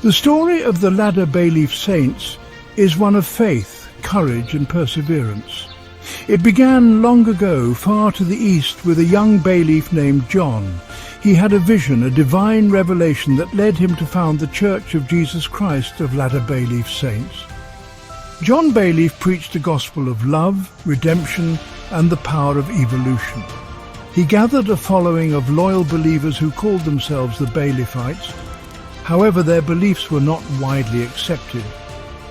The story of the Ladder-Bayleef saints is one of faith, courage and perseverance. It began long ago, far to the east, with a young Bayleef named John. He had a vision, a divine revelation that led him to found the Church of Jesus Christ of Ladder-Bayleef saints. John Bayleef preached a gospel of love, redemption and the power of evolution. He gathered a following of loyal believers who called themselves the Bayleefites. However, their beliefs were not widely accepted.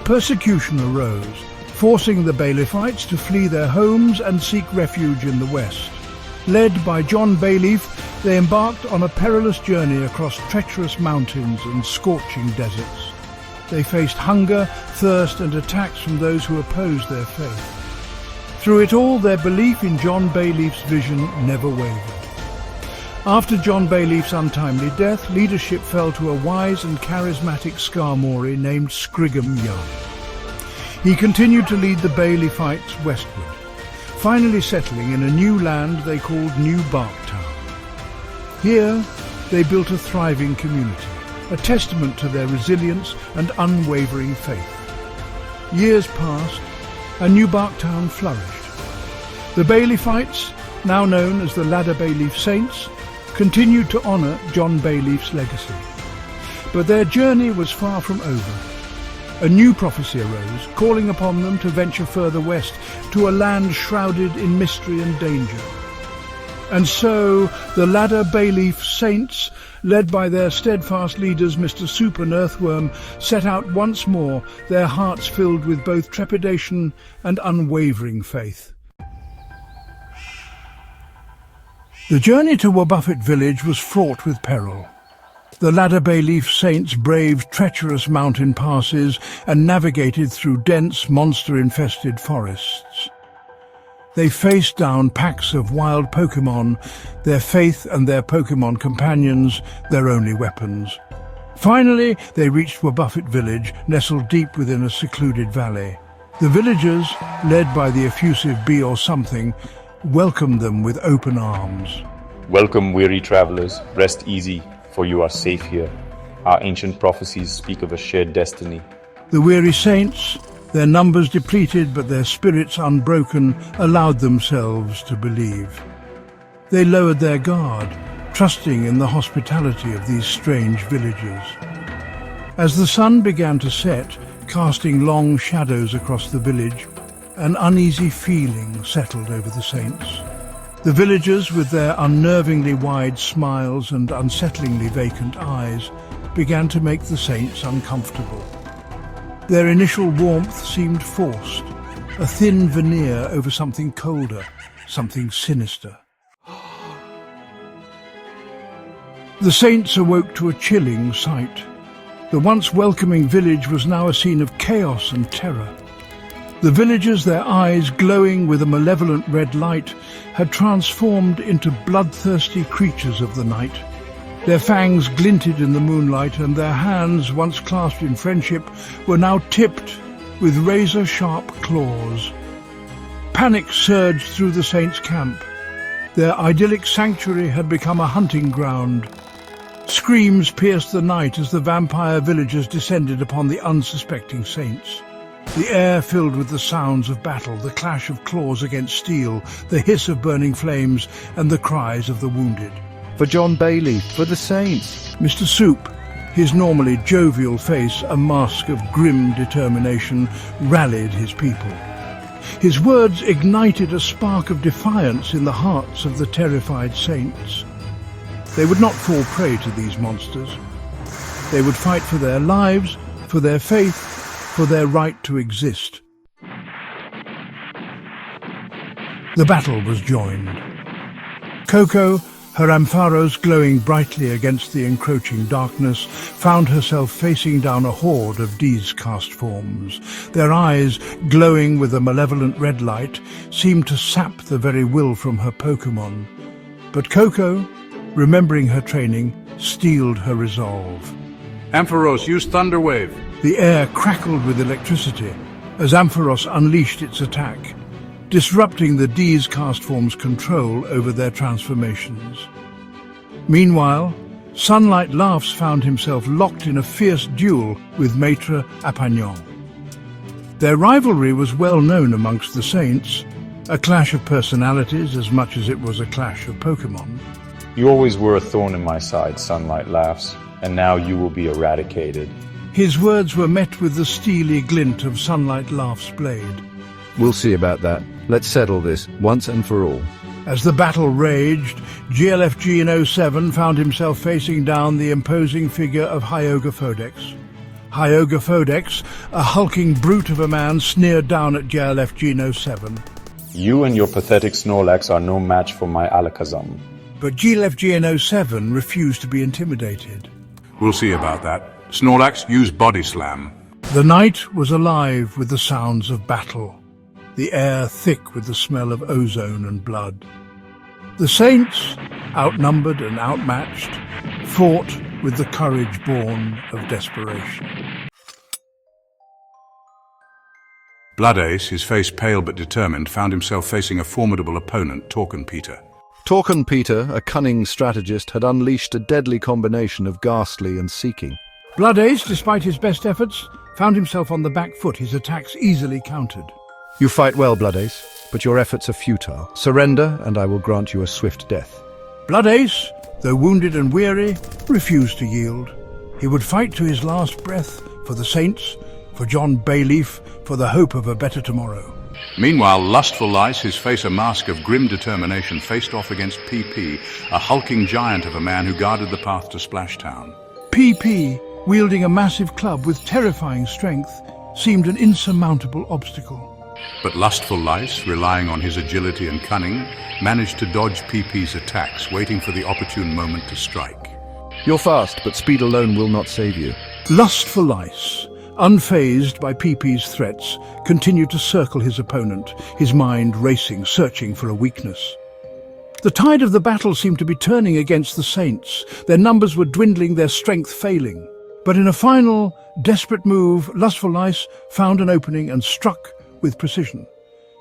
Persecution arose, forcing the Bayleefites to flee their homes and seek refuge in the west. Led by John Bayleef, they embarked on a perilous journey across treacherous mountains and scorching deserts. They faced hunger, thirst and attacks from those who opposed their faith. Through it all, their belief in John Bayleef's vision never wavered. After John Bayleef's untimely death, leadership fell to a wise and charismatic Skarmory named Scrigham Young. He continued to lead the Bayleefites westward, finally settling in a new land they called New Barktown. Here, they built a thriving community, a testament to their resilience and unwavering faith. Years passed, and New Barktown flourished. The Bayleefites, now known as the Ladder-Bayleef Saints, continued to honour John Bayleef's legacy. But their journey was far from over. A new prophecy arose, calling upon them to venture further west, to a land shrouded in mystery and danger. And so the Ladder-Bayleef Saints, led by their steadfast leaders Mr. Soup and Earthworm, set out once more, their hearts filled with both trepidation and unwavering faith. The journey to Wabbuffet village was fraught with peril. The Ladder-Bayleef Saints braved treacherous mountain passes and navigated through dense, monster-infested forests. They faced down packs of wild Pokémon, their faith and their Pokémon companions their only weapons. Finally, they reached Wabbuffet village, nestled deep within a secluded valley. The villagers, led by the effusive Bee or Something, welcomed them with open arms. Welcome, weary travelers. Rest easy, for you are safe here. Our ancient prophecies speak of a shared destiny. The weary saints, their numbers depleted but their spirits unbroken, allowed themselves to believe. They lowered their guard, trusting in the hospitality of these strange villagers. As the sun began to set, casting long shadows across the village, an uneasy feeling settled over the saints. The villagers, with their unnervingly wide smiles and unsettlingly vacant eyes, began to make the saints uncomfortable. Their initial warmth seemed forced, a thin veneer over something colder, something sinister. The saints awoke to a chilling sight. The once welcoming village was now a scene of chaos and terror. The villagers, their eyes glowing with a malevolent red light, had transformed into bloodthirsty creatures of the night. Their fangs glinted in the moonlight, and their hands, once clasped in friendship, were now tipped with razor-sharp claws. Panic surged through the saints' camp. Their idyllic sanctuary had become a hunting ground. Screams pierced the night as the vampire villagers descended upon the unsuspecting saints. The air filled with the sounds of battle, the clash of claws against steel, the hiss of burning flames, and the cries of the wounded. For John Bayleef, for the saints! Mr. Soup, his normally jovial face a mask of grim determination, rallied his people. His words ignited a spark of defiance in the hearts of the terrified saints. They would not fall prey to these monsters. They would fight for their lives, for their faith, for their right to exist. The battle was joined. Coco, her ampharos glowing brightly against the encroaching darkness, found herself facing down a horde of D's-cast forms. Their eyes, glowing with a malevolent red light, seemed to sap the very will from her Pokémon. But Coco, remembering her training, steeled her resolve. Ampharos, use Thunder Wave. The air crackled with electricity as Ampharos unleashed its attack, disrupting the D's cast form's control over their transformations. Meanwhile, Sunlight Laughs found himself locked in a fierce duel with Maître Apagnon. Their rivalry was well known amongst the Saints, a clash of personalities as much as it was a clash of Pokémon. You always were a thorn in my side, Sunlight Laughs, and now you will be eradicated. His words were met with the steely glint of Sunlight Laugh's blade. We'll see about that. Let's settle this once and for all. As the battle raged, GLFG in 07 found himself facing down the imposing figure of Hyoga Phodex. Hyoga Phodex, a hulking brute of a man, sneered down at GLFG in 07. You and your pathetic Snorlax are no match for my Alakazam. But GLFG in 07 refused to be intimidated. We'll see about that. Snorlax, use Body Slam. The night was alive with the sounds of battle, the air thick with the smell of ozone and blood. The Saints, outnumbered and outmatched, fought with the courage born of desperation. Bloodace, his face pale but determined, found himself facing a formidable opponent, Torquenpeter. Torquenpeter, a cunning strategist, had unleashed a deadly combination of Ghastly and Seeking. Bloodace, despite his best efforts, found himself on the back foot, his attacks easily countered. You fight well, Bloodace, but your efforts are futile. Surrender, and I will grant you a swift death. Bloodace, though wounded and weary, refused to yield. He would fight to his last breath for the Saints, for John Bayleef, for the hope of a better tomorrow. Meanwhile, Lustful Lice, his face a mask of grim determination, faced off against PP, a hulking giant of a man who guarded the path to Splashtown. PP, wielding a massive club with terrifying strength, seemed an insurmountable obstacle. But Lustful Lice, relying on his agility and cunning, managed to dodge PP's attacks, waiting for the opportune moment to strike. You're fast, but speed alone will not save you. Lustful Lice, unfazed by PP's threats, continued to circle his opponent, his mind racing, searching for a weakness. The tide of the battle seemed to be turning against the Saints. Their numbers were dwindling, their strength failing. But in a final, desperate move, Lustful Lice found an opening and struck with precision.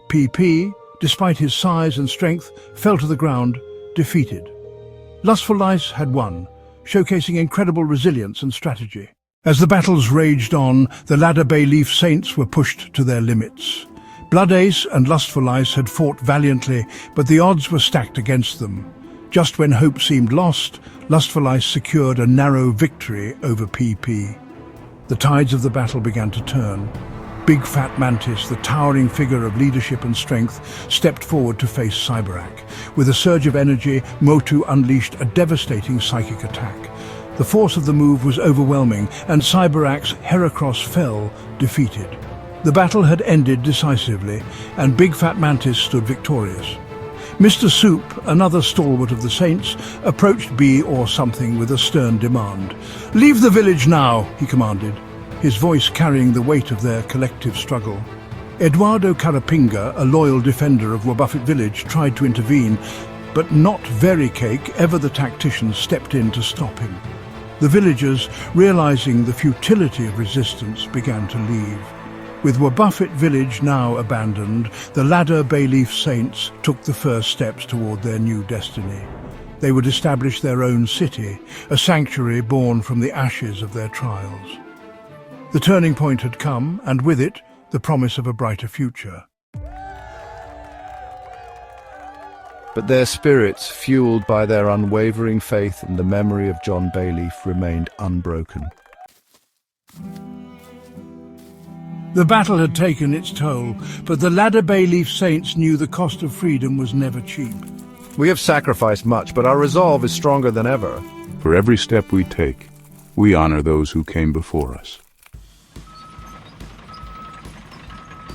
PP, despite his size and strength, fell to the ground, defeated. Lustful Lice had won, showcasing incredible resilience and strategy. As the battles raged on, the Ladder-Bayleef Saints were pushed to their limits. Bloodace and Lustful Lice had fought valiantly, but the odds were stacked against them. Just when hope seemed lost, Lustful Lice secured a narrow victory over PP. The tides of the battle began to turn. Big Fat Mantis, the towering figure of leadership and strength, stepped forward to face Cyberrak. With a surge of energy, Motu unleashed a devastating psychic attack. The force of the move was overwhelming, and Cyberrak's Heracross fell, defeated. The battle had ended decisively, and Big Fat Mantis stood victorious. Mr. Soup, another stalwart of the Saints, approached B or something with a stern demand. "Leave the village now," he commanded, his voice carrying the weight of their collective struggle. Eduardo Carapinga, a loyal defender of Wabbuffet village, tried to intervene, but not Very Cake, ever the tactician, stepped in to stop him. The villagers, realizing the futility of resistance, began to leave. With Wabbuffet village now abandoned, the Ladder-Bayleef Saints took the first steps toward their new destiny. They would establish their own city, a sanctuary born from the ashes of their trials. The turning point had come, and with it, the promise of a brighter future. But their spirits, fueled by their unwavering faith and the memory of John Bayleef, remained unbroken. The battle had taken its toll, but the Ladder-Bayleef Saints knew the cost of freedom was never cheap. We have sacrificed much, but our resolve is stronger than ever. For every step we take, we honor those who came before us.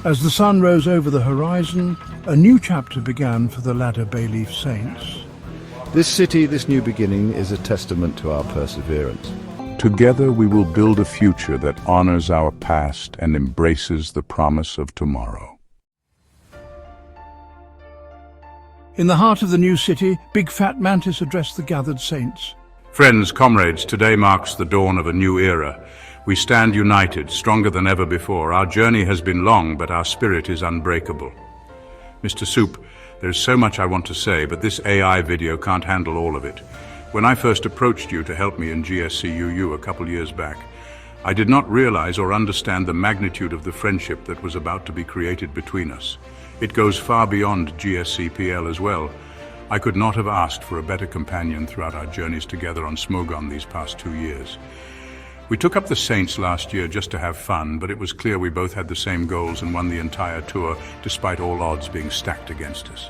As the sun rose over the horizon, a new chapter began for the Ladder-Bayleef Saints. This city, this new beginning, is a testament to our perseverance. Together we will build a future that honors our past and embraces the promise of tomorrow. In the heart of the new city, Big Fat Mantis addressed the gathered Saints. Friends, comrades, today marks the dawn of a new era. We stand united, stronger than ever before. Our journey has been long, but our spirit is unbreakable. Mr. Soup, there's so much I want to say, but this AI video can't handle all of it. When I first approached you to help me in GSCUU a couple years back, I did not realize or understand the magnitude of the friendship that was about to be created between us. It goes far beyond GSCPL as well. I could not have asked for a better companion throughout our journeys together on Smogon these past 2 years. We took up the Saints last year just to have fun, but it was clear we both had the same goals and won the entire tour, despite all odds being stacked against us.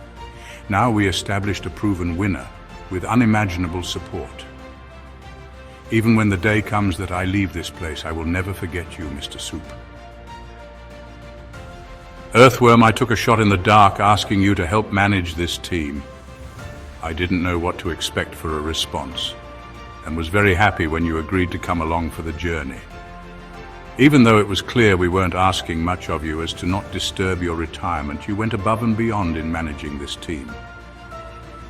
Now we established a proven winner, with unimaginable support. Even when the day comes that I leave this place, I will never forget you, Mr. Soup. Earthworm, I took a shot in the dark asking you to help manage this team. I didn't know what to expect for a response, and was very happy when you agreed to come along for the journey. Even though it was clear we weren't asking much of you as to not disturb your retirement, you went above and beyond in managing this team.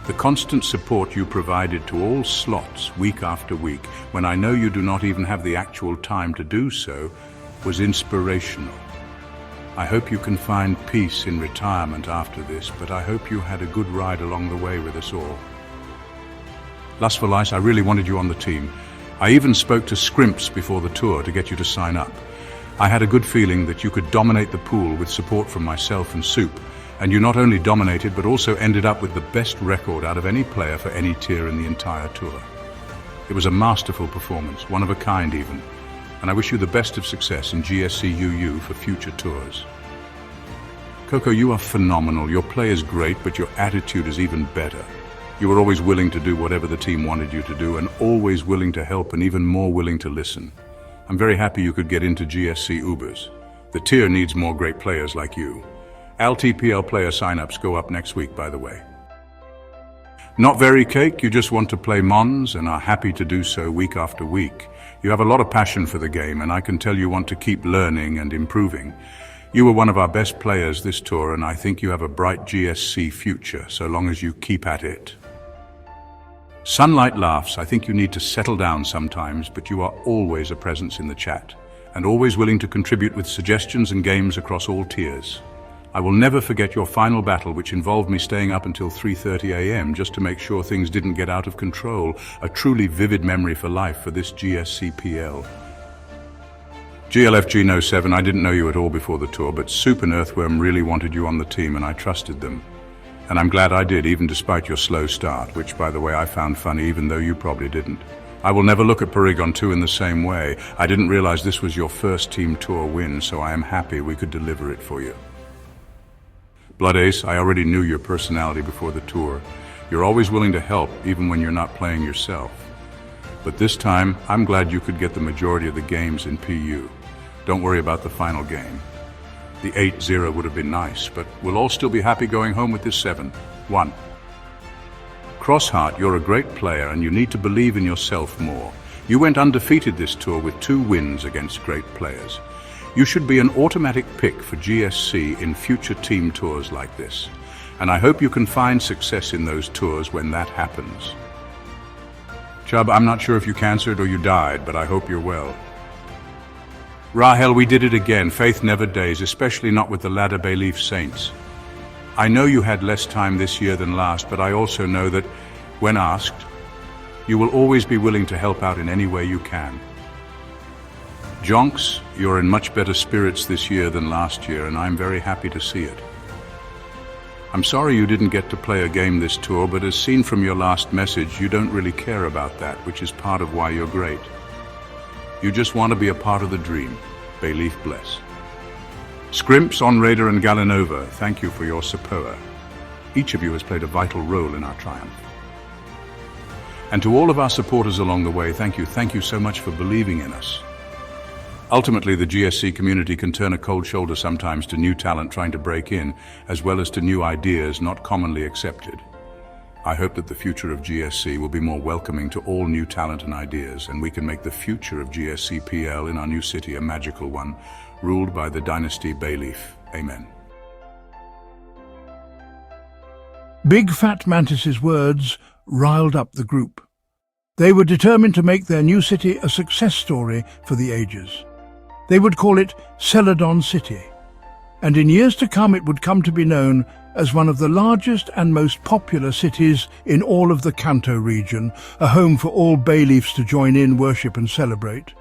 The constant support you provided to all slots week after week, when I know you do not even have the actual time to do so, was inspirational. I hope you can find peace in retirement after this, but I hope you had a good ride along the way with us all. Lust for Lice, I really wanted you on the team. I even spoke to Scrimps before the tour to get you to sign up. I had a good feeling that you could dominate the pool with support from myself and Soup, and you not only dominated but also ended up with the best record out of any player for any tier in the entire tour. It was a masterful performance, one of a kind even, and I wish you the best of success in GSCUU for future tours. Coco, you are phenomenal. Your play is great, but your attitude is even better. You were always willing to do whatever the team wanted you to do, and always willing to help and even more willing to listen. I'm very happy you could get into GSC Ubers. The tier needs more great players like you. LTPL player signups go up next week, by the way. Not very cake, you just want to play Mons and are happy to do so week after week. You have a lot of passion for the game, and I can tell you want to keep learning and improving. You were one of our best players this tour, and I think you have a bright GSC future, so long as you keep at it. Sunlight laughs, I think you need to settle down sometimes, but you are always a presence in the chat, and always willing to contribute with suggestions and games across all tiers. I will never forget your final battle, which involved me staying up until 3:30 AM just to make sure things didn't get out of control. A truly vivid memory for life for this GSCPL. GLFG No 7, I didn't know you at all before the tour, but Soup and Earthworm really wanted you on the team and I trusted them. And I'm glad I did, even despite your slow start, which, by the way, I found funny, even though you probably didn't. I will never look at Paragon 2 in the same way. I didn't realize this was your first team tour win, so I am happy we could deliver it for you. Blood Ace, I already knew your personality before the tour. You're always willing to help, even when you're not playing yourself. But this time, I'm glad you could get the majority of the games in PU. Don't worry about the final game. The 8-0 would have been nice, but we'll all still be happy going home with this 7-1. Crossheart, you're a great player and you need to believe in yourself more. You went undefeated this tour with 2 wins against great players. You should be an automatic pick for GSC in future team tours like this, and I hope you can find success in those tours when that happens. Chubb, I'm not sure if you cancered or you died, but I hope you're well. Rahel, we did it again. Faith never dies, especially not with the Ladder-Bayleef Saints. I know you had less time this year than last, but I also know that, when asked, you will always be willing to help out in any way you can. Jonks, you're in much better spirits this year than last year, and I'm very happy to see it. I'm sorry you didn't get to play a game this tour, but as seen from your last message, you don't really care about that, which is part of why you're great. You just want to be a part of the dream. Bayleef bless. Scrimps, On Raider, and Galanova, thank you for your support. Each of you has played a vital role in our triumph. And to all of our supporters along the way, thank you. Thank you so much for believing in us. Ultimately, the GSC community can turn a cold shoulder sometimes to new talent trying to break in, as well as to new ideas not commonly accepted. I hope that the future of GSC will be more welcoming to all new talent and ideas, and we can make the future of GSCPL in our new city a magical one, ruled by the dynasty Bayleef. Amen. Big Fat Mantis's words riled up the group. They were determined to make their new city a success story for the ages. They would call it Celadon City, and in years to come it would come to be known as one of the largest and most popular cities in all of the Kanto region, a home for all Bayleefs to join in, worship and celebrate.